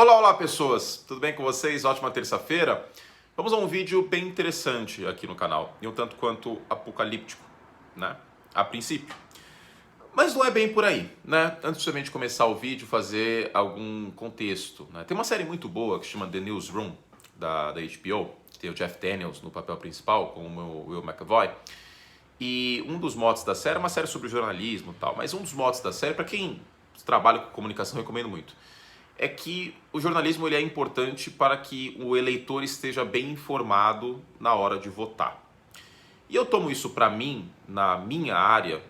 Olá, olá pessoas, tudo bem com vocês? Ótima terça-feira. Vamos a um vídeo bem interessante aqui no canal, e um tanto quanto apocalíptico, né? A princípio. Mas não é bem por aí, né? Antes de a gente começar o vídeo, fazer algum contexto, né? Tem uma série muito boa que se chama The Newsroom, da HBO, que tem o Jeff Daniels no papel principal, com o Will McAvoy. E um dos motes da série é uma série sobre jornalismo e tal, mas um dos motes da série, para quem trabalha com comunicação, eu recomendo muito, é que o jornalismo ele é importante para que o eleitor esteja bem informado na hora de votar. E eu tomo isso para mim, na minha área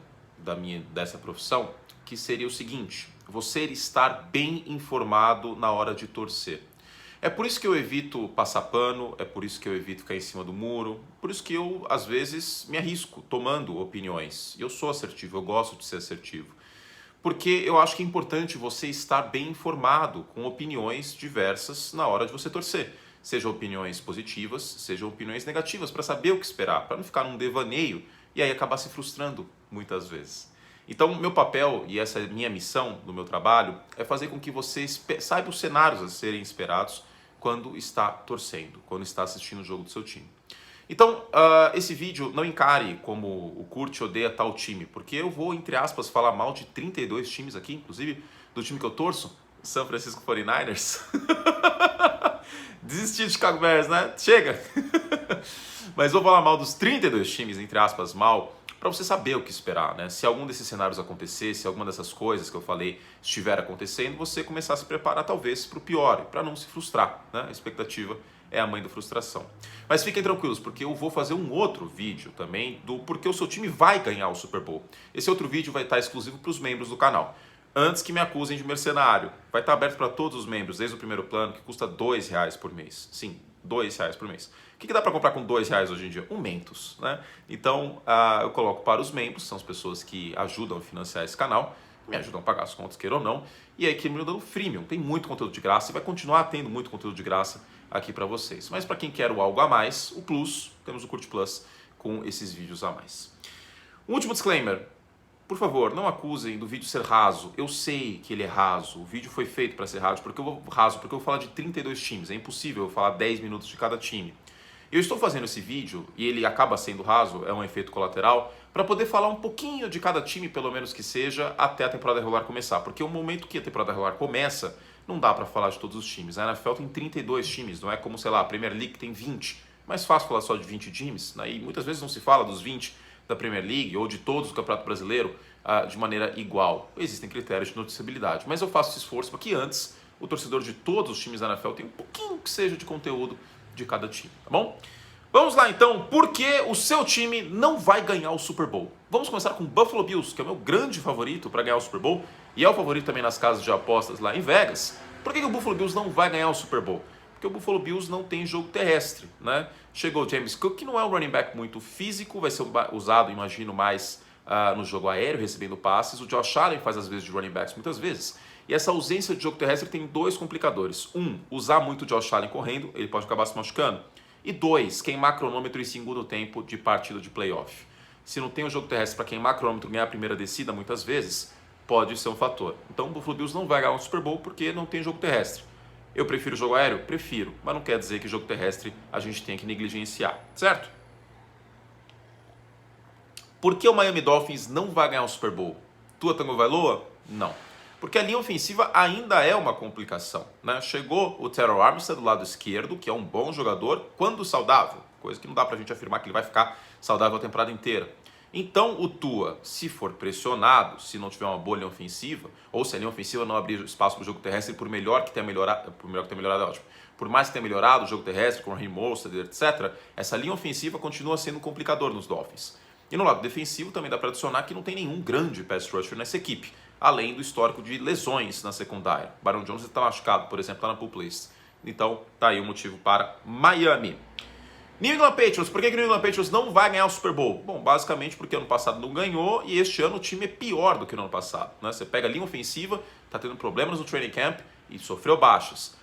dessa profissão, que seria o seguinte: você estar bem informado na hora de torcer. É por isso que eu evito passar pano, é por isso que eu evito ficar em cima do muro, por isso que eu, às vezes, me arrisco tomando opiniões. Eu sou assertivo, eu gosto de ser assertivo. Porque eu acho que é importante você estar bem informado, com opiniões diversas na hora de você torcer. Sejam opiniões positivas, sejam opiniões negativas, para saber o que esperar, para não ficar num devaneio e aí acabar se frustrando muitas vezes. Então, meu papel, e essa é a minha missão no meu trabalho, é fazer com que você saiba os cenários a serem esperados quando está torcendo, quando está assistindo o jogo do seu time. Então, esse vídeo não encare como o curte odeia tal time, porque eu vou, entre aspas, falar mal de 32 times aqui, inclusive do time que eu torço, San Francisco 49ers. Desisti de Chicago Bears, né? Chega! Mas vou falar mal dos 32 times, entre aspas, mal, para você saber o que esperar, né? Se algum desses cenários acontecer, se alguma dessas coisas que eu falei estiver acontecendo, você começar a se preparar talvez para o pior, para não se frustrar, né? A expectativa é a mãe da frustração. Mas fiquem tranquilos, porque eu vou fazer um outro vídeo também do porquê o seu time vai ganhar o Super Bowl. Esse outro vídeo vai estar exclusivo para os membros do canal. Antes que me acusem de mercenário, vai estar aberto para todos os membros, desde o primeiro plano, que custa R$2 por mês. Sim, R$2 por mês. O que dá para comprar com R$2 hoje em dia? Um Mentos, né? Então, eu coloco para os membros, são as pessoas que ajudam a financiar esse canal, me ajudam a pagar as contas, queira ou não, e aí que me dando freemium, tem muito conteúdo de graça e vai continuar tendo muito conteúdo de graça aqui para vocês. Mas para quem quer o algo a mais, o Plus, temos o Curte Plus com esses vídeos a mais. Um último disclaimer. Por favor, não acusem do vídeo ser raso. Eu sei que ele é raso. O vídeo foi feito para ser raso porque eu vou falar de 32 times. É impossível eu falar 10 minutos de cada time. Eu estou fazendo esse vídeo, e ele acaba sendo raso, é um efeito colateral, para poder falar um pouquinho de cada time, pelo menos que seja, até a temporada regular começar. Porque o momento que a temporada regular começa, não dá para falar de todos os times. A NFL tem 32 times, não é como, sei lá, a Premier League tem 20. Mais fácil falar só de 20 times, né? E muitas vezes não se fala dos 20 da Premier League ou de todos do Campeonato Brasileiro de maneira igual. Existem critérios de noticiabilidade, mas eu faço esse esforço para que antes o torcedor de todos os times da NFL tenha um pouquinho que seja de conteúdo de cada time, tá bom? Vamos lá então, por que o seu time não vai ganhar o Super Bowl? Vamos começar com o Buffalo Bills, que é o meu grande favorito para ganhar o Super Bowl, e é o favorito também nas casas de apostas lá em Vegas. Por que o Buffalo Bills não vai ganhar o Super Bowl? Porque o Buffalo Bills não tem jogo terrestre, né? Chegou o James Cook, que não é um running back muito físico, vai ser usado, imagino, mais no jogo aéreo, recebendo passes. O Josh Allen faz às vezes de running backs, muitas vezes. E essa ausência de jogo terrestre tem dois complicadores. Um, usar muito o Josh Allen correndo, ele pode acabar se machucando. E dois, queimar cronômetro em segundo tempo de partida de playoff. Se não tem o jogo terrestre para queimar cronômetro e ganhar a primeira descida, muitas vezes, pode ser um fator. Então o Buffalo Bills não vai ganhar um Super Bowl porque não tem jogo terrestre. Eu prefiro o jogo aéreo? Prefiro, mas não quer dizer que jogo terrestre a gente tem que negligenciar, certo? Por que o Miami Dolphins não vai ganhar o Super Bowl? Tua Tango Vailoa? Não. Porque a linha ofensiva ainda é uma complicação, né? Chegou o Terrell Armstead do lado esquerdo, que é um bom jogador, quando saudável, coisa que não dá pra gente afirmar que ele vai ficar saudável a temporada inteira. Então o Tua, se for pressionado, se não tiver uma boa linha ofensiva, ou se a linha ofensiva não abrir espaço para o jogo terrestre, por melhor que tenha melhorado, é ótimo, por mais que tenha melhorado o jogo terrestre, com o Raheem Mostert, etc., essa linha ofensiva continua sendo um complicador nos Dolphins. E no lado defensivo também dá para adicionar que não tem nenhum grande pass rusher nessa equipe, além do histórico de lesões na secundária. Baron Jones está machucado, por exemplo, está na pull list. Então tá aí o motivo para Miami. New England Patriots, por que o New England Patriots não vai ganhar o Super Bowl? Bom, basicamente porque ano passado não ganhou e este ano o time é pior do que no ano passado, né? Você pega a linha ofensiva, está tendo problemas no training camp e sofreu baixas.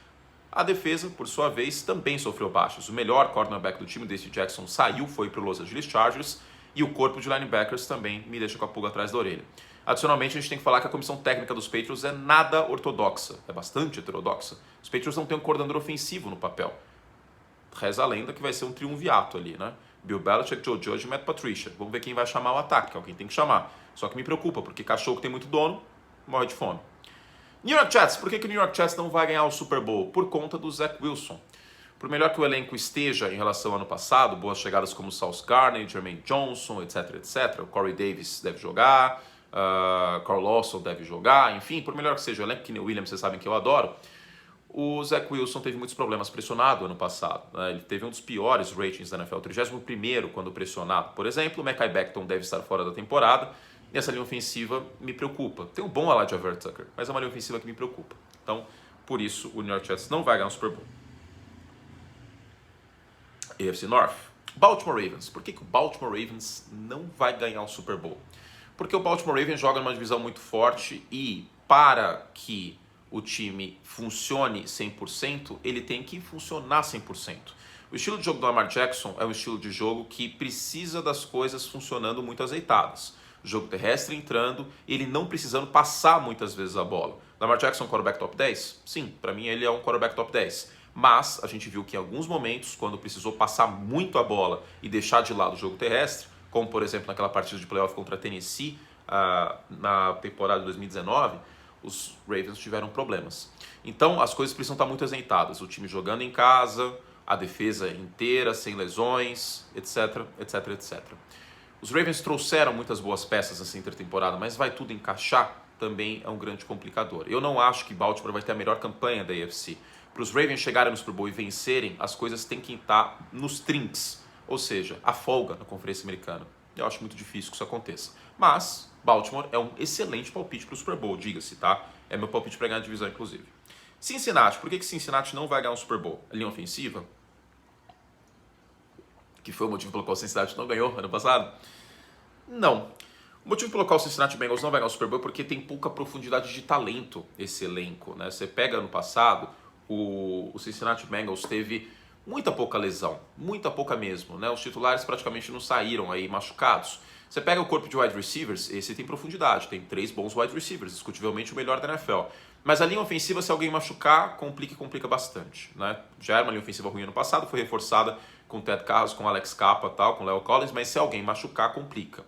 A defesa, por sua vez, também sofreu baixas. O melhor cornerback do time, Deice Jackson, saiu, foi para o Los Angeles Chargers, e o corpo de linebackers também me deixa com a pulga atrás da orelha. Adicionalmente, a gente tem que falar que a comissão técnica dos Patriots é nada ortodoxa, é bastante heterodoxa. Os Patriots não têm um coordenador ofensivo no papel. Reza a lenda que vai ser um triunvirato ali, né? Bill Belichick, Joe Judge e Matt Patricia. Vamos ver quem vai chamar o ataque, que alguém tem que chamar. Só que me preocupa, porque cachorro que tem muito dono, morre de fome. New York Jets, por que o New York Jets não vai ganhar o Super Bowl? Por conta do Zach Wilson. Por melhor que o elenco esteja em relação ao ano passado, boas chegadas como Sauce Gardner, Jermaine Johnson, etc, etc. O Corey Davis deve jogar, Carl Lawson deve jogar, enfim, por melhor que seja o elenco, que nem o Williams, vocês sabem que eu adoro, o Zach Wilson teve muitos problemas pressionado ano passado. Né? Ele teve um dos piores ratings da NFL, 31º quando pressionado. Por exemplo, o Mekhi Becton deve estar fora da temporada. E essa linha ofensiva me preocupa. Tem um bom Elijah Vera Tucker, mas é uma linha ofensiva que me preocupa. Então, por isso, o New York Jets não vai ganhar o Super Bowl. AFC North. Baltimore Ravens. Por que o Baltimore Ravens não vai ganhar o Super Bowl? Porque o Baltimore Ravens joga numa divisão muito forte e para que o time funcione 100%, ele tem que funcionar 100%. O estilo de jogo do Lamar Jackson é um estilo de jogo que precisa das coisas funcionando muito azeitadas. O jogo terrestre entrando e ele não precisando passar muitas vezes a bola. Lamar Jackson é um quarterback top 10? Sim, para mim ele é um quarterback top 10. Mas a gente viu que em alguns momentos, quando precisou passar muito a bola e deixar de lado o jogo terrestre, como por exemplo naquela partida de playoff contra a Tennessee na temporada de 2019, os Ravens tiveram problemas. Então as coisas precisam estar muito azeitadas. O time jogando em casa, a defesa inteira, sem lesões, etc, etc, etc. Os Ravens trouxeram muitas boas peças nessa intertemporada, mas vai tudo encaixar? Também é um grande complicador. Eu não acho que Baltimore vai ter a melhor campanha da AFC. Para os Ravens chegarem no Super Bowl e vencerem, as coisas têm que estar nos trinks, ou seja, a folga na Conferência Americana. Eu acho muito difícil que isso aconteça. Mas Baltimore é um excelente palpite para o Super Bowl, diga-se, tá? É meu palpite para ganhar a divisão, inclusive. Cincinnati, por que Cincinnati não vai ganhar um Super Bowl? A linha ofensiva, que foi o motivo pelo qual o Cincinnati não ganhou ano passado? Não. O motivo pelo qual o Cincinnati Bengals não vai ganhar o Super Bowl é porque tem pouca profundidade de talento esse elenco, né? Você pega ano passado, o Cincinnati Bengals teve muita pouca lesão, muita pouca mesmo, né? Os titulares praticamente não saíram aí machucados. Você pega o corpo de wide receivers, esse tem profundidade, tem 3 bons wide receivers, discutivelmente o melhor da NFL. Mas a linha ofensiva, se alguém machucar, complica bastante, né? Já era uma linha ofensiva ruim ano passado, foi reforçada com o Ted Carros, com o Alex Capa, tal, com o Leo Collins, mas se alguém machucar, complica.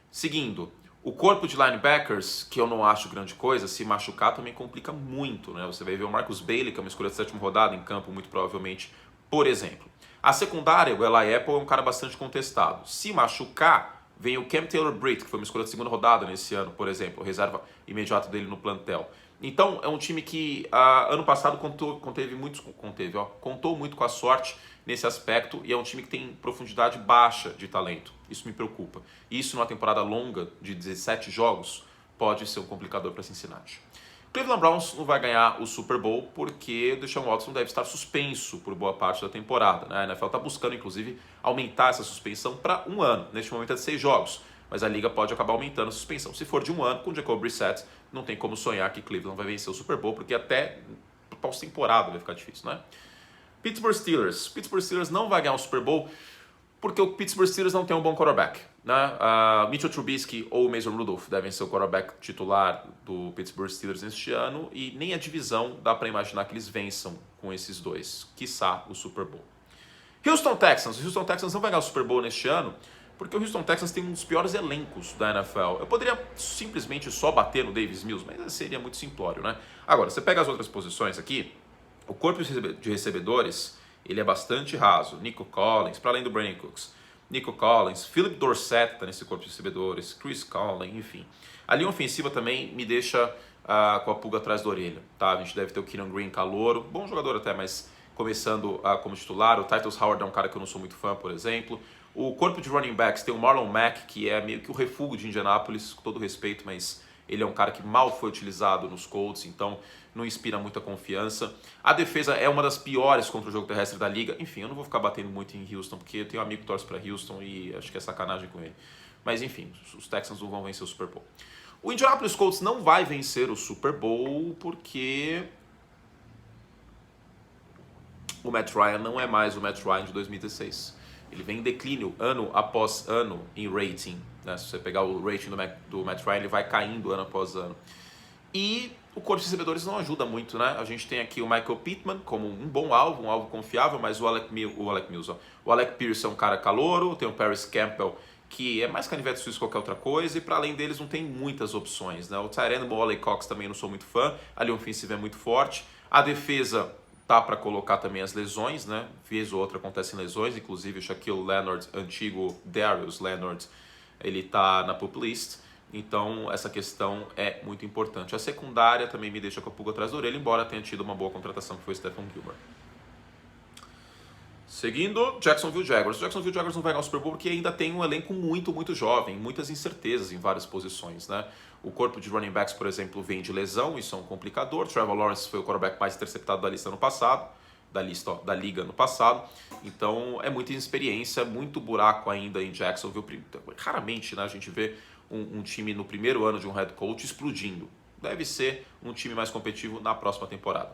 Seguindo, o corpo de linebackers, que eu não acho grande coisa, se machucar também complica muito, né? Você vai ver o Marcus Bailey, que é uma escolha de 7ª rodada em campo, muito provavelmente, por exemplo. A secundária, o Eli Apple é um cara bastante contestado. Se machucar, vem o Cam Taylor-Britt, que foi uma escolha de 2ª rodada nesse ano, por exemplo, reserva imediata dele no plantel. Então, é um time que ano passado contou muito com a sorte nesse aspecto e é um time que tem profundidade baixa de talento. Isso me preocupa. Isso numa temporada longa de 17 jogos pode ser um complicador para Cincinnati. Cleveland Browns não vai ganhar o Super Bowl porque o Deshaun Watson deve estar suspenso por boa parte da temporada, né? A NFL está buscando, inclusive, aumentar essa suspensão para 1 ano. Neste momento é de 6 jogos, mas a liga pode acabar aumentando a suspensão. Se for de 1 ano, com o Jacoby Brissett, não tem como sonhar que Cleveland vai vencer o Super Bowl, porque até pós-temporada vai ficar difícil, né? Pittsburgh Steelers. Pittsburgh Steelers não vai ganhar o Super Bowl porque o Pittsburgh Steelers não tem um bom quarterback, né? Mitchell Trubisky ou Mason Rudolph devem ser o quarterback titular do Pittsburgh Steelers neste ano e nem a divisão dá para imaginar que eles vençam com esses dois, quiçá o Super Bowl. Houston Texans. O Houston Texans não vai ganhar o Super Bowl neste ano porque o Houston Texans tem um dos piores elencos da NFL. Eu poderia simplesmente só bater no Davis Mills, mas seria muito simplório, né? Agora, você pega as outras posições aqui, o corpo de recebedores, ele é bastante raso. Nico Collins, para além do Brandon Cooks. Nico Collins, Philip Dorsett está nesse corpo de recebedores, Chris Conley, enfim. A linha ofensiva também me deixa com a pulga atrás da orelha, tá? A gente deve ter o Keenan Green calouro, bom jogador até, mas começando como titular. O Titus Howard é um cara que eu não sou muito fã, por exemplo. O corpo de running backs tem o Marlon Mack, que é meio que o refúgio de Indianápolis, com todo respeito, mas ele é um cara que mal foi utilizado nos Colts, então não inspira muita confiança. A defesa é uma das piores contra o jogo terrestre da liga. Enfim, eu não vou ficar batendo muito em Houston, porque eu tenho um amigo que torce para Houston e acho que é sacanagem com ele. Mas enfim, os Texans não vão vencer o Super Bowl. O Indianapolis Colts não vai vencer o Super Bowl porque o Matt Ryan não é mais o Matt Ryan de 2016. Ele vem em declínio ano após ano em rating, né? Se você pegar o rating do Matt Ryan, ele vai caindo ano após ano. E o corpo de recebedores não ajuda muito, né? A gente tem aqui o Michael Pittman como um bom alvo, um alvo confiável, mas o Alec Pierce é um cara calouro, tem o Paris Campbell, que é mais canivete suíço que qualquer outra coisa, e para além deles não tem muitas opções, né? O Tyrone Molly Cox também não sou muito fã, a linha ofensiva é muito forte, a defesa tá para colocar também as lesões, né? Vez ou outra acontecem lesões, inclusive o Shaquille Leonard, antigo Darius Leonard, ele tá na pup list. Então, essa questão é muito importante. A secundária também me deixa com a pulga atrás da orelha, embora tenha tido uma boa contratação, que foi o Stephon Gilmore. Seguindo, Jacksonville Jaguars. O Jacksonville Jaguars não vai ganhar o Super Bowl porque ainda tem um elenco muito jovem, muitas incertezas em várias posições, né? O corpo de running backs, por exemplo, vem de lesão, isso é um complicador. Trevor Lawrence foi o quarterback mais interceptado da lista no passado, da liga no passado. Então, é muita inexperiência, muito buraco ainda em Jacksonville. Raramente, né, a gente vê um time no primeiro ano de um head coach explodindo. Deve ser um time mais competitivo na próxima temporada.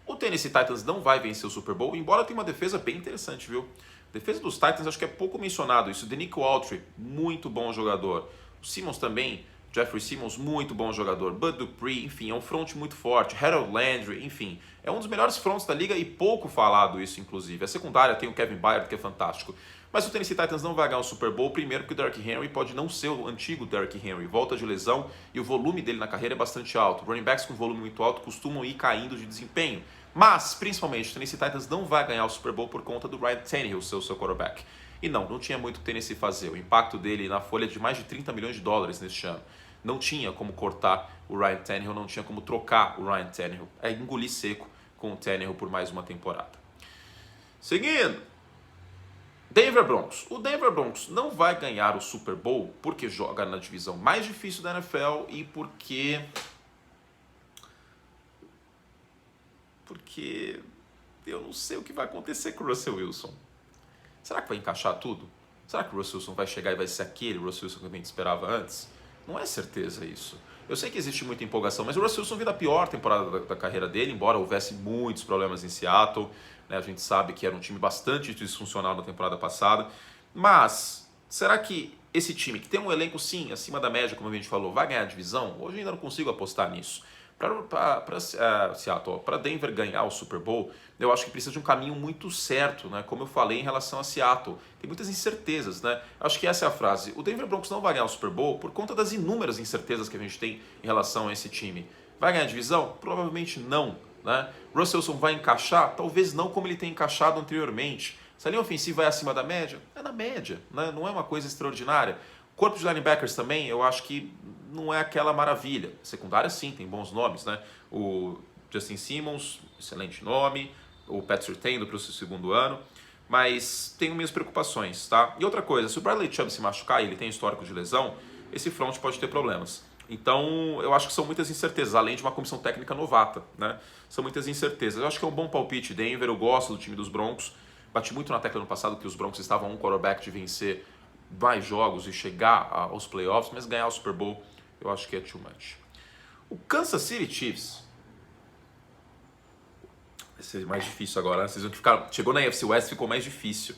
O Tennessee Titans não vai vencer o Super Bowl, embora tenha uma defesa bem interessante, viu? A defesa dos Titans, acho que é pouco mencionado isso. Denico Autry, muito bom jogador. O Simmons também, Jeffrey Simmons, muito bom jogador. Bud Dupree, enfim, é um front muito forte. Harold Landry, enfim, é um dos melhores fronts da liga e pouco falado isso, inclusive. A secundária tem o Kevin Byard, que é fantástico. Mas o Tennessee Titans não vai ganhar o Super Bowl, primeiro porque o Derrick Henry pode não ser o antigo Derrick Henry, volta de lesão e o volume dele na carreira é bastante alto. Running backs com volume muito alto costumam ir caindo de desempenho. Mas, principalmente, o Tennessee Titans não vai ganhar o Super Bowl por conta do Ryan Tannehill, seu quarterback. E não tinha muito o Tennessee fazer. O impacto dele na folha é de mais de 30 milhões de dólares neste ano. Não tinha como cortar o Ryan Tannehill, não tinha como trocar o Ryan Tannehill. É engolir seco com o Tannehill por mais uma temporada. Seguindo, Denver Broncos. O Denver Broncos não vai ganhar o Super Bowl porque joga na divisão mais difícil da NFL e porque eu não sei o que vai acontecer com o Russell Wilson. Será que vai encaixar tudo? Será que o Russell Wilson vai chegar e vai ser aquele Russell Wilson que a gente esperava antes? Não é certeza isso. Eu sei que existe muita empolgação, mas o Russell Wilson viu a pior temporada da carreira dele, embora houvesse muitos problemas em Seattle, né? A gente sabe que era um time bastante disfuncional na temporada passada. Mas, será que esse time, que tem um elenco sim, acima da média, como a gente falou, vai ganhar a divisão? Hoje eu ainda não consigo apostar nisso. Para Denver ganhar o Super Bowl, eu acho que precisa de um caminho muito certo, né? Como eu falei em relação a Seattle. Tem muitas incertezas, né? Acho que essa é a frase. O Denver Broncos não vai ganhar o Super Bowl por conta das inúmeras incertezas que a gente tem em relação a esse time. Vai ganhar a divisão? Provavelmente não, né? Russell Wilson vai encaixar? Talvez não como ele tem encaixado anteriormente. Se a linha ofensiva é acima da média, é na média, né? Não é uma coisa extraordinária. Corpo de linebackers também, eu acho que não é aquela maravilha. Secundária sim, tem bons nomes, né? O Justin Simmons, excelente nome. O Pat Surtain para o seu segundo ano. Mas tenho minhas preocupações, tá? E outra coisa, se o Bradley Chubb se machucar e ele tem histórico de lesão, esse front pode ter problemas. Então, eu acho que são muitas incertezas, além de uma comissão técnica novata, né? São muitas incertezas. Eu acho que é um bom palpite. Denver, eu gosto do time dos Broncos. Bati muito na tecla no passado que os Broncos estavam um quarterback de vencer mais jogos e chegar aos playoffs, mas ganhar o Super Bowl eu acho que é too much. O Kansas City Chiefs vai ser mais difícil agora, né? Vocês vão ficar, chegou na AFC West, ficou mais difícil.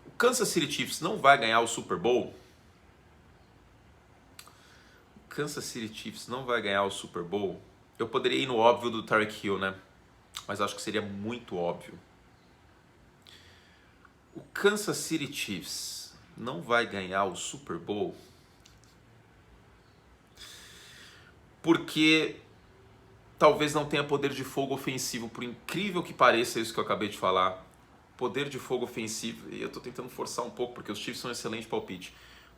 O Kansas City Chiefs não vai ganhar o Super Bowl. O Kansas City Chiefs não vai ganhar o Super Bowl. Eu poderia ir no óbvio do Tyreek Hill, né? Mas acho que seria muito óbvio. O Kansas City Chiefs não vai ganhar o Super Bowl porque talvez não tenha poder de fogo ofensivo, por incrível que pareça isso que eu acabei de falar. Poder de fogo ofensivo, e eu estou tentando forçar um pouco porque os Chiefs são um excelente palpite,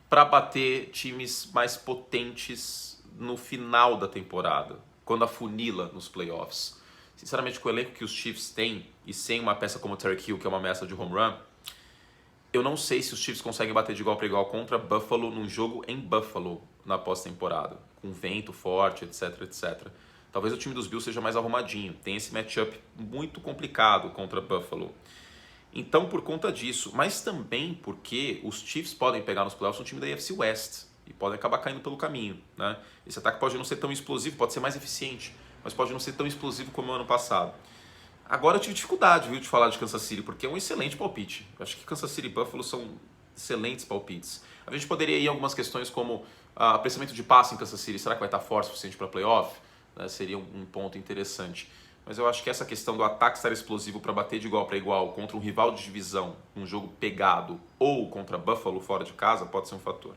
para bater times mais potentes no final da temporada, quando afunila nos playoffs. Sinceramente, com o elenco que os Chiefs têm, e sem uma peça como o Tyreek Hill, que é uma ameaça de home run, eu não sei se os Chiefs conseguem bater de igual para igual contra Buffalo num jogo em Buffalo na pós-temporada, com vento forte, etc, etc. Talvez o time dos Bills seja mais arrumadinho, tem esse matchup muito complicado contra Buffalo. Então, por conta disso, mas também porque os Chiefs podem pegar nos playoffs um time da AFC West e podem acabar caindo pelo caminho, né? Esse ataque pode não ser tão explosivo, pode ser mais eficiente, mas pode não ser tão explosivo como o ano passado. Agora eu tive dificuldade, viu, de falar de Kansas City, porque é um excelente palpite. Eu acho que Kansas City e Buffalo são excelentes palpites. A gente poderia ir em algumas questões como apreciamento de passe em Kansas City. Será que vai estar forte o suficiente para playoff? Seria um ponto interessante. Mas eu acho que essa questão do ataque estar explosivo para bater de igual para igual contra um rival de divisão, um jogo pegado, ou contra Buffalo fora de casa, pode ser um fator.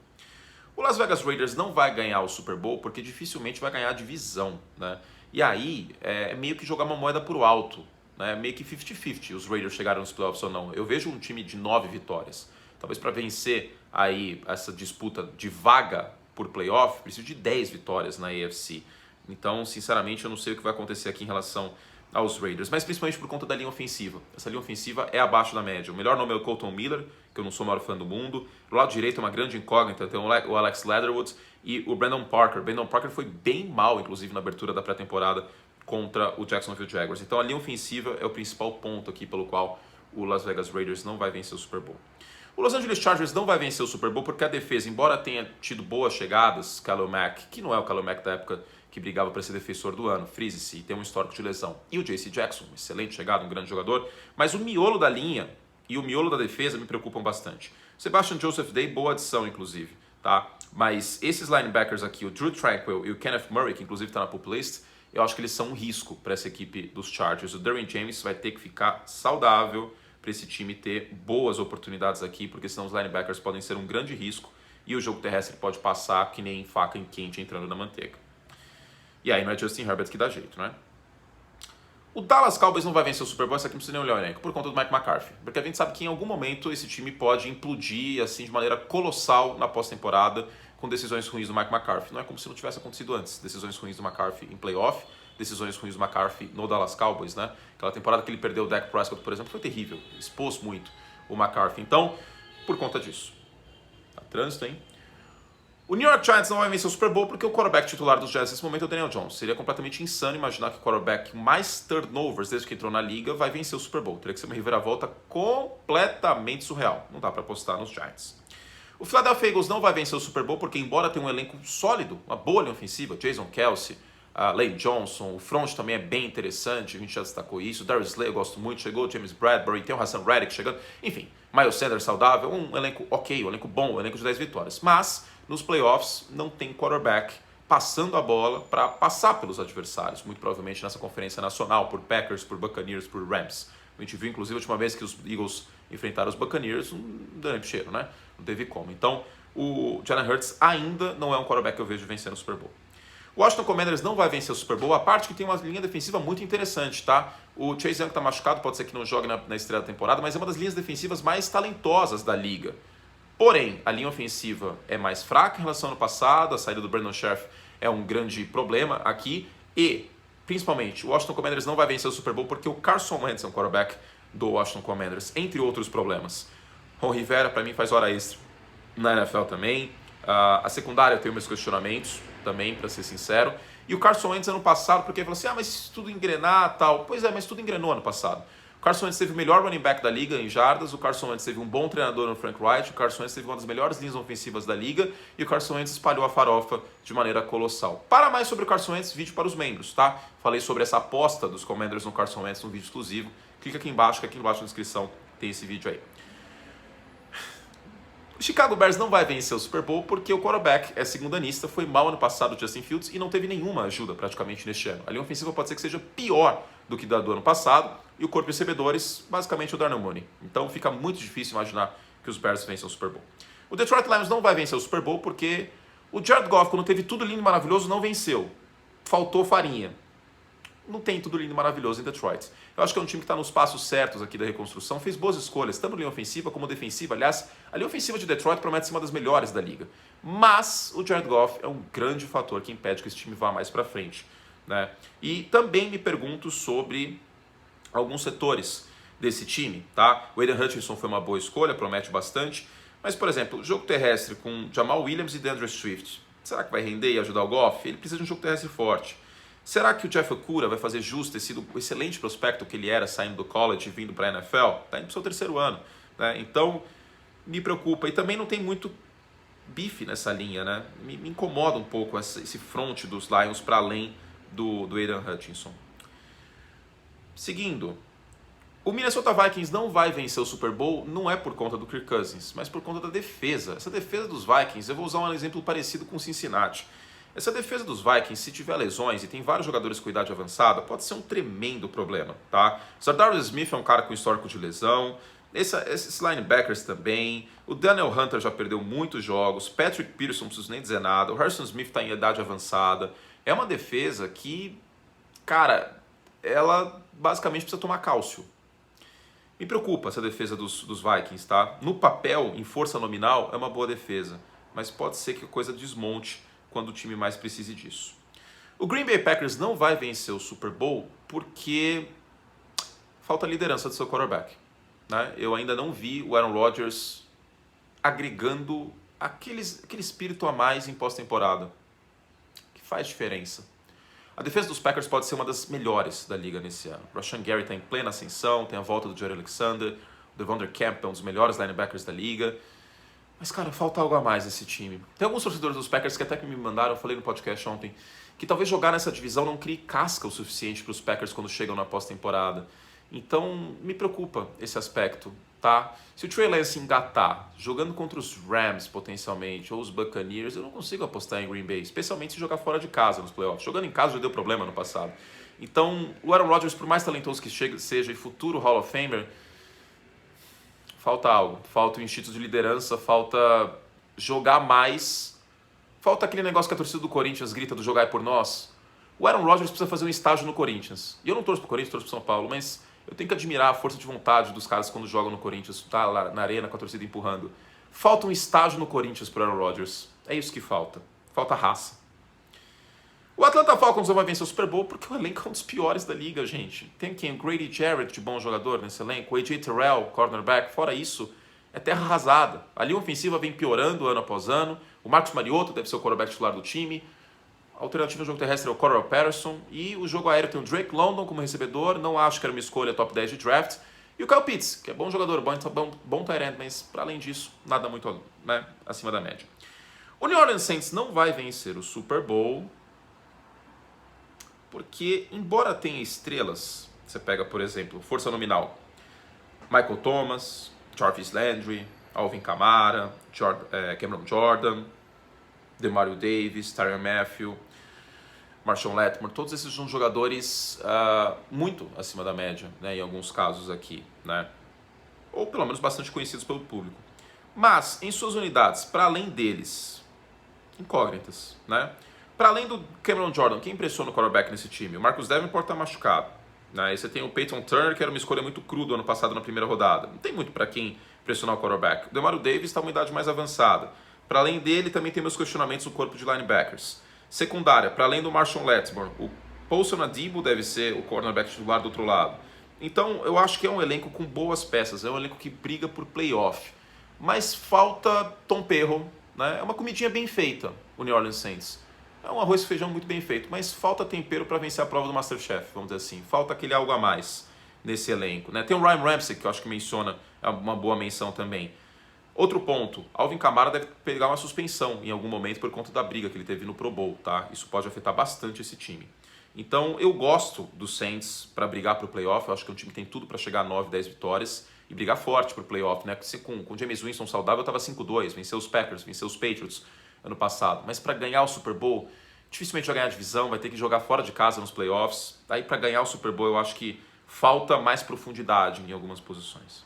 O Las Vegas Raiders não vai ganhar o Super Bowl porque dificilmente vai ganhar a divisão, né? E aí é meio que jogar uma moeda por alto, né? Meio que 50-50 os Raiders chegaram nos playoffs ou não. Eu vejo um time de 9 vitórias. Talvez para vencer aí essa disputa de vaga por playoff, preciso de 10 vitórias na AFC. Então, sinceramente, eu não sei o que vai acontecer aqui em relação aos Raiders, mas principalmente por conta da linha ofensiva. Essa linha ofensiva é abaixo da média. O melhor nome é o Colton Miller, que eu não sou o maior fã do mundo. Do lado direito é uma grande incógnita, tem o Alex Leatherwood e o Brandon Parker. Brandon Parker foi bem mal, inclusive, na abertura da pré-temporada contra o Jacksonville Jaguars. Então, a linha ofensiva é o principal ponto aqui pelo qual o Las Vegas Raiders não vai vencer o Super Bowl. O Los Angeles Chargers não vai vencer o Super Bowl porque a defesa, embora tenha tido boas chegadas, Khalil Mack, que não é o Khalil Mack da época que brigava para ser defensor do ano, frise-se, tem um histórico de lesão, e o J.C. Jackson, excelente chegada, um grande jogador, mas o miolo da linha e o miolo da defesa me preocupam bastante. Sebastian Joseph Day, boa adição, inclusive, tá? Mas esses linebackers aqui, o Drew Tranquill e o Kenneth Murray, que inclusive está na pup list, eu acho que eles são um risco para essa equipe dos Chargers. O Derwin James vai ter que ficar saudável para esse time ter boas oportunidades aqui, porque senão os linebackers podem ser um grande risco e o jogo terrestre pode passar que nem faca em quente entrando na manteiga. E aí não é Justin Herbert que dá jeito, né? O Dallas Cowboys não vai vencer o Super Bowl, essa aqui não precisa nem olhar o elenco, por conta do Mike McCarthy. Porque a gente sabe que em algum momento esse time pode implodir assim de maneira colossal na pós-temporada com decisões ruins do Mike McCarthy. Não é como se não tivesse acontecido antes. Decisões ruins do McCarthy em playoff, decisões ruins do McCarthy no Dallas Cowboys, né? Aquela temporada que ele perdeu o Dak Prescott, por exemplo, foi terrível. Expôs muito o McCarthy. Então, por conta disso. Tá trânsito, hein? O New York Giants não vai vencer o Super Bowl porque o quarterback titular dos Giants nesse momento é o Daniel Jones. Seria completamente insano imaginar que o quarterback com mais turnovers desde que entrou na liga vai vencer o Super Bowl. Teria que ser uma reviravolta completamente surreal. Não dá para apostar nos Giants. O Philadelphia Eagles não vai vencer o Super Bowl porque, embora tenha um elenco sólido, uma boa linha ofensiva, Jason Kelce, Lane Johnson, o front também é bem interessante, a gente já destacou isso. Darius Slay eu gosto muito, chegou o James Bradbury, tem o Hassan Reddick chegando. Enfim, Miles Sanders saudável, um elenco ok, um elenco bom, um elenco de 10 vitórias. Mas nos playoffs não tem quarterback passando a bola para passar pelos adversários, muito provavelmente nessa conferência nacional, por Packers, por Buccaneers, por Rams. A gente viu, inclusive, a última vez que os Eagles enfrentaram os Buccaneers, não deu nem cheiro, né? Não teve como. Então, o Jalen Hurts ainda não é um quarterback que eu vejo vencendo o Super Bowl. O Washington Commanders não vai vencer o Super Bowl, a parte que tem uma linha defensiva muito interessante, tá? O Chase Young tá machucado, pode ser que não jogue na estreia da temporada, mas é uma das linhas defensivas mais talentosas da liga. Porém, a linha ofensiva é mais fraca em relação ao ano passado, a saída do Brandon Scherff é um grande problema aqui, e, principalmente, o Washington Commanders não vai vencer o Super Bowl porque o Carson Wentz é um quarterback do Washington Commanders, entre outros problemas. Ron Rivera, para mim, faz hora extra na NFL também. A secundária tem meus questionamentos também, para ser sincero. E o Carson Wentz ano passado, porque ele falou assim, mas se tudo engrenar tal. Pois é, mas tudo engrenou ano passado. O Carson Wentz teve o melhor running back da liga em jardas, o Carson Wentz teve um bom treinador no Frank Reich, o Carson Wentz teve uma das melhores linhas ofensivas da liga e o Carson Wentz espalhou a farofa de maneira colossal. Para mais sobre o Carson Wentz, vídeo para os membros, tá? Falei sobre essa aposta dos Commanders no Carson Wentz num vídeo exclusivo. Clica aqui embaixo, que aqui embaixo na descrição tem esse vídeo aí. O Chicago Bears não vai vencer o Super Bowl porque o quarterback é segundanista, foi mal ano passado o Justin Fields e não teve nenhuma ajuda praticamente neste ano. A linha ofensiva pode ser que seja pior do que da do ano passado e o corpo de recebedores, basicamente o Darnell Mooney. Então fica muito difícil imaginar que os Bears vençam o Super Bowl. O Detroit Lions não vai vencer o Super Bowl porque o Jared Goff, quando teve tudo lindo e maravilhoso, não venceu. Faltou farinha. Não tem tudo lindo e maravilhoso em Detroit. Eu acho que é um time que está nos passos certos aqui da reconstrução, fez boas escolhas, tanto linha ofensiva como defensiva. Aliás, a linha ofensiva de Detroit promete ser uma das melhores da liga. Mas o Jared Goff é um grande fator que impede que esse time vá mais para frente, né? E também me pergunto sobre alguns setores desse time, tá? O Aiden Hutchinson foi uma boa escolha, promete bastante. Mas, por exemplo, o jogo terrestre com Jamal Williams e DeAndre Swift, será que vai render e ajudar o Goff? Ele precisa de um jogo terrestre forte. Será que o Jeff Okudah vai fazer jus ter sido o excelente prospecto que ele era saindo do college e vindo para a NFL? Está indo para o seu terceiro ano, né? Então, me preocupa. E também não tem muito bife nessa linha, né? Me incomoda um pouco esse front dos Lions para além do Aiden Hutchinson. Seguindo, o Minnesota Vikings não vai vencer o Super Bowl, não é por conta do Kirk Cousins, mas por conta da defesa. Essa defesa dos Vikings, eu vou usar um exemplo parecido com o Cincinnati. Essa defesa dos Vikings, se tiver lesões e tem vários jogadores com idade avançada, pode ser um tremendo problema, tá? Zardarius Smith é um cara com histórico de lesão, esses linebackers também, o Daniel Hunter já perdeu muitos jogos, Patrick Peterson não preciso nem dizer nada, o Harrison Smith está em idade avançada. É uma defesa que, cara, ela basicamente precisa tomar cálcio. Me preocupa essa defesa dos Vikings, tá? No papel, em força nominal, é uma boa defesa, mas pode ser que a coisa desmonte quando o time mais precise disso. O Green Bay Packers não vai vencer o Super Bowl porque falta liderança do seu quarterback, né? Eu ainda não vi o Aaron Rodgers agregando aquele espírito a mais em pós-temporada, que faz diferença. A defesa dos Packers pode ser uma das melhores da liga nesse ano. O Rashan Gary está em plena ascensão, tem a volta do Jared Alexander, o Devondre Campbell é um dos melhores linebackers da liga. Mas, cara, falta algo a mais nesse time. Tem alguns torcedores dos Packers que até que me mandaram, eu falei no podcast ontem, que talvez jogar nessa divisão não crie casca o suficiente para os Packers quando chegam na pós-temporada. Então, me preocupa esse aspecto, tá? Se o Trey Lance engatar, jogando contra os Rams, potencialmente, ou os Buccaneers, eu não consigo apostar em Green Bay, especialmente se jogar fora de casa nos playoffs. Jogando em casa já deu problema no passado. Então, o Aaron Rodgers, por mais talentoso que seja e futuro Hall of Famer, falta algo. Falta o instinto de liderança, falta jogar mais. Falta aquele negócio que a torcida do Corinthians grita do jogar é por nós. O Aaron Rodgers precisa fazer um estágio no Corinthians. E eu não torço pro Corinthians, torço pro São Paulo, mas eu tenho que admirar a força de vontade dos caras quando jogam no Corinthians, tá lá na arena com a torcida empurrando. Falta um estágio no Corinthians pro Aaron Rodgers. É isso que falta. Falta raça. O Atlanta Falcons não vai vencer o Super Bowl porque o elenco é um dos piores da liga, gente. Tem quem? O Grady Jarrett, de bom jogador nesse elenco. O AJ Terrell, cornerback. Fora isso, é terra arrasada. A linha ofensiva vem piorando ano após ano. O Marcus Mariota deve ser o quarterback titular do time. A alternativa no jogo terrestre é o Cordell Patterson. E o jogo aéreo tem o Drake London como recebedor. Não acho que era uma escolha top 10 de draft. E o Kyle Pitts, que é bom jogador, bom tight end, mas para além disso, nada muito, né, acima da média. O New Orleans Saints não vai vencer o Super Bowl porque, embora tenha estrelas, você pega, por exemplo, força nominal, Michael Thomas, Jarvis Landry, Alvin Kamara, Cameron Jordan, Demario Davis, Tyrann Mathieu, Marshawn Lattimore, todos esses são jogadores muito acima da média, né, em alguns casos aqui, né, ou pelo menos bastante conhecidos pelo público. Mas, em suas unidades, para além deles, incógnitas, né? Para além do Cameron Jordan, quem impressiona o quarterback nesse time? O Marcus Davenport está machucado, né? E você tem o Peyton Turner, que era uma escolha muito cruda ano passado na primeira rodada. Não tem muito para quem impressionar o quarterback. O Demario Davis está uma idade mais avançada. Para além dele, também tem meus questionamentos no corpo de linebackers. Secundária, para além do Marshawn Lattimore, o Paulson Adebo deve ser o cornerback titular do outro lado. Então, eu acho que é um elenco com boas peças, é um elenco que briga por playoff. Mas falta tempero, né? É uma comidinha bem feita, o New Orleans Saints. É um arroz e feijão muito bem feito, mas falta tempero para vencer a prova do Masterchef, vamos dizer assim. Falta aquele algo a mais nesse elenco, né? Tem o Ryan Ramsey, que eu acho que menciona, é uma boa menção também. Outro ponto, Alvin Kamara deve pegar uma suspensão em algum momento por conta da briga que ele teve no Pro Bowl, tá? Isso pode afetar bastante esse time. Então, eu gosto dos Saints para brigar para o playoff. Eu acho que o time tem tudo para chegar a 9, 10 vitórias e brigar forte para o playoff, né? Com o Jameis Winston saudável, eu estava 5-2, venceu os Packers, venceu os Patriots ano passado. Mas para ganhar o Super Bowl, dificilmente vai ganhar a divisão, vai ter que jogar fora de casa nos playoffs. Aí para ganhar o Super Bowl eu acho que falta mais profundidade em algumas posições.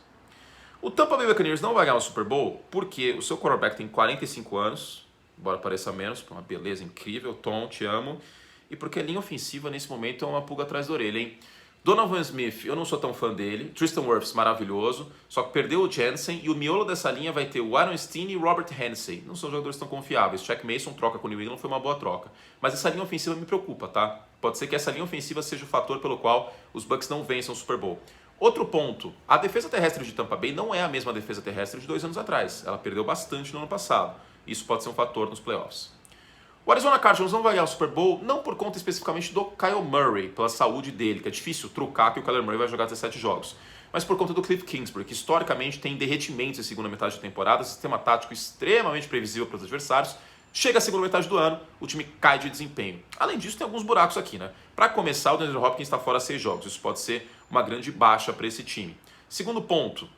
O Tampa Bay Buccaneers não vai ganhar o Super Bowl porque o seu quarterback tem 45 anos, embora pareça menos, uma beleza incrível. Tom, te amo. E porque a linha ofensiva nesse momento é uma pulga atrás da orelha, hein? Donovan Smith, eu não sou tão fã dele. Tristan Wirfs, maravilhoso. Só que perdeu o Jensen e o miolo dessa linha vai ter o Aaron Steen e o Robert Hennessy. Não são jogadores tão confiáveis. Shaq Mason troca com o New England, foi uma boa troca. Mas essa linha ofensiva me preocupa, tá? Pode ser que essa linha ofensiva seja o fator pelo qual os Bucs não vençam o Super Bowl. Outro ponto, a defesa terrestre de Tampa Bay não é a mesma defesa terrestre de 2 anos atrás. Ela perdeu bastante no ano passado. Isso pode ser um fator nos playoffs. O Arizona Cardinals não vai ganhar o Super Bowl, não por conta especificamente do Kyle Murray, pela saúde dele, que é difícil trucar que o Kyler Murray vai jogar 17 jogos, mas por conta do Cliff Kingsbury, que historicamente tem derretimentos em segunda metade da temporada, sistema tático extremamente previsível para os adversários, Chega a segunda metade do ano, o time cai de desempenho. Além disso, tem alguns buracos aqui, né? Para começar, o DeAndre Hopkins está fora 6 jogos. Isso pode ser uma grande baixa para esse time. Segundo ponto,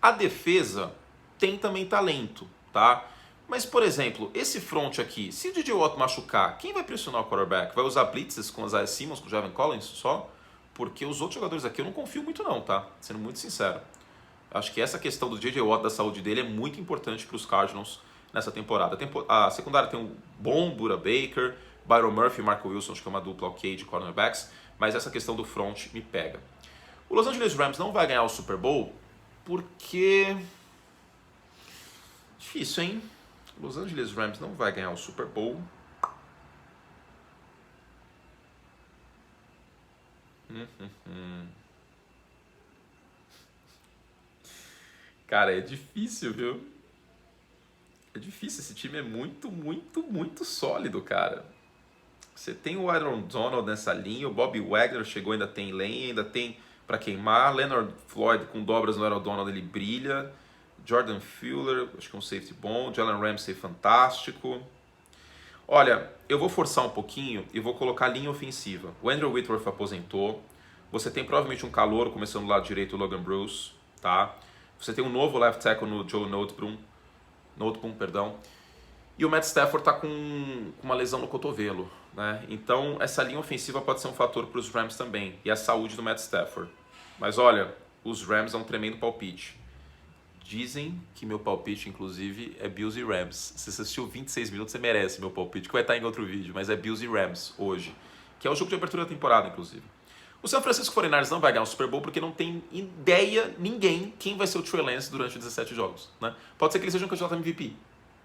a defesa tem também talento, tá? Mas, por exemplo, esse front aqui, se o DJ Watt machucar, quem vai pressionar o quarterback? Vai usar blitzes com o Isaiah Simmons, com o Javon Collins só? Porque os outros jogadores aqui eu não confio muito não, tá? Sendo muito sincero. Acho que essa questão do DJ Watt, da saúde dele, é muito importante para os Cardinals nessa temporada. A secundária tem um bom Buda Baker, Byron Murphy e Marco Wilson, acho que é uma dupla ok de cornerbacks, mas essa questão do front me pega. O Los Angeles Rams não vai ganhar o Super Bowl porque... Difícil, hein? O Los Angeles Rams não vai ganhar o Super Bowl. Cara, é difícil, viu? É difícil, esse time é muito, muito, muito sólido, cara. Você tem o Aaron Donald nessa linha, o Bobby Wagner chegou, ainda tem lenha, ainda tem pra queimar. Leonard Floyd com dobras no Aaron Donald, ele brilha. Jordan Fuller, acho que é um safety bom. Jalen Ramsey, fantástico. Olha, eu vou forçar um pouquinho e vou colocar linha ofensiva. O Andrew Whitworth aposentou. Você tem provavelmente um calouro começando do lado direito, o Logan Bruce, tá? Você tem um novo left tackle no Joe Noteboom, perdão. E o Matt Stafford tá com uma lesão no cotovelo, né? Então essa linha ofensiva pode ser um fator para os Rams também. E a saúde do Matt Stafford. Mas olha, os Rams é um tremendo palpite. Dizem que meu palpite, inclusive, é Bills e Rams. Se você assistiu 26 minutos, você merece meu palpite, que vai estar em outro vídeo. Mas é Bills e Rams hoje, que é o jogo de abertura da temporada, inclusive. O San Francisco 49ers não vai ganhar o Super Bowl porque não tem ideia, ninguém, quem vai ser o Trey Lance durante 17 jogos, né? Pode ser que ele seja um candidato a MVP.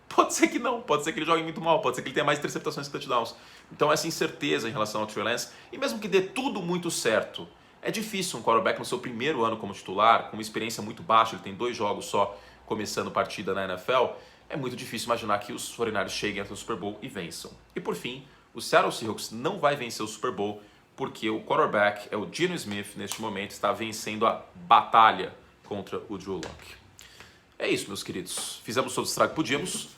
Pode ser que não, pode ser que ele jogue muito mal, pode ser que ele tenha mais interceptações que touchdowns. Então essa incerteza em relação ao Trey Lance, e mesmo que dê tudo muito certo, é difícil um quarterback no seu primeiro ano como titular, com uma experiência muito baixa, ele tem 2 jogos só começando partida na NFL, é muito difícil imaginar que os 49ers cheguem até o Super Bowl e vençam. E por fim, o Seattle Seahawks não vai vencer o Super Bowl porque o quarterback é o Geno Smith, neste momento está vencendo a batalha contra o Drew Lock. É isso, meus queridos. Fizemos todo o estrago que podíamos.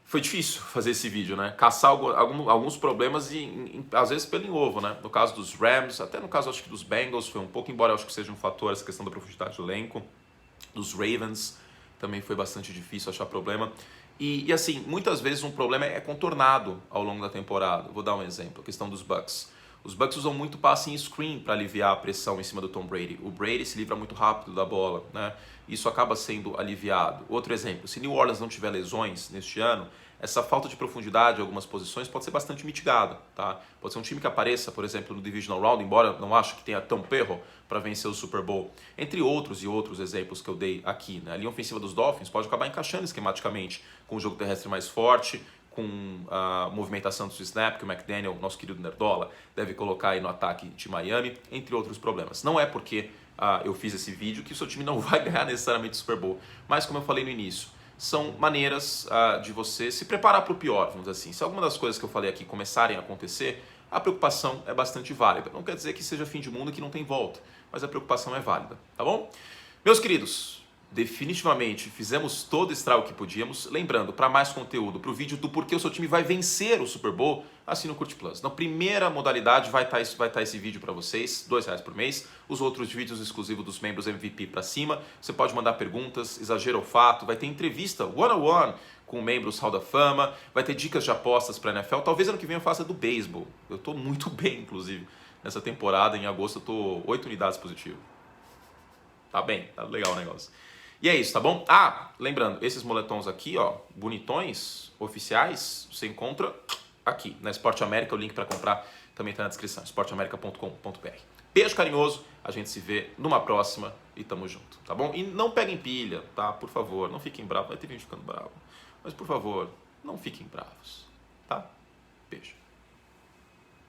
Foi difícil fazer esse vídeo, né? Caçar alguns problemas e às vezes pelo em ovo, né? No caso dos Rams, até no caso acho que dos Bengals foi um pouco, embora eu acho que seja um fator essa questão da profundidade do elenco. Dos Ravens também foi bastante difícil achar problema. E assim, muitas vezes um problema é contornado ao longo da temporada. Vou dar um exemplo, a questão dos Bucks. Os Bucks usam muito passe em screen para aliviar a pressão em cima do Tom Brady. O Brady se livra muito rápido da bola, né? Isso acaba sendo aliviado. Outro exemplo, se New Orleans não tiver lesões neste ano, essa falta de profundidade em algumas posições pode ser bastante mitigada, tá? Pode ser um time que apareça, por exemplo, no Divisional Round, embora não acho que tenha tão perro para vencer o Super Bowl. Entre outros e outros exemplos que eu dei aqui, né? A linha ofensiva dos Dolphins pode acabar encaixando esquematicamente com o jogo terrestre mais forte, com a movimentação do snap, que o McDaniel, nosso querido Nerdola, deve colocar aí no ataque de Miami, entre outros problemas. Não é porque eu fiz esse vídeo que o seu time não vai ganhar necessariamente o Super Bowl, mas como eu falei no início, são maneiras de você se preparar para o pior, vamos dizer assim. Se alguma das coisas que eu falei aqui começarem a acontecer, a preocupação é bastante válida. Não quer dizer que seja fim de mundo e que não tem volta, mas a preocupação é válida, tá bom? Meus queridos, definitivamente fizemos todo o estrago que podíamos. Lembrando, para mais conteúdo, para o vídeo do porquê o seu time vai vencer o Super Bowl, assina o Curte Plus. Na primeira modalidade vai estar esse vídeo para vocês, R$2 por mês. Os outros vídeos exclusivos dos membros MVP para cima. Você pode mandar perguntas, exagero ou fato. Vai ter entrevista one-on-one com membros Hall da Fama. Vai ter dicas de apostas para NFL. Talvez ano que vem eu faça do beisebol. Eu estou muito bem, inclusive, nessa temporada. Em agosto eu estou 8 unidades positivo. Tá bem, tá legal o negócio. E é isso, tá bom? Lembrando, esses moletons aqui, ó, bonitões, oficiais, você encontra aqui na Esporte América. O link para comprar também tá na descrição, esporteamerica.com.br. Beijo carinhoso, a gente se vê numa próxima e tamo junto, tá bom? E não peguem pilha, tá? Por favor, não fiquem bravos. Vai ter gente ficando bravo. Mas por favor, não fiquem bravos, tá?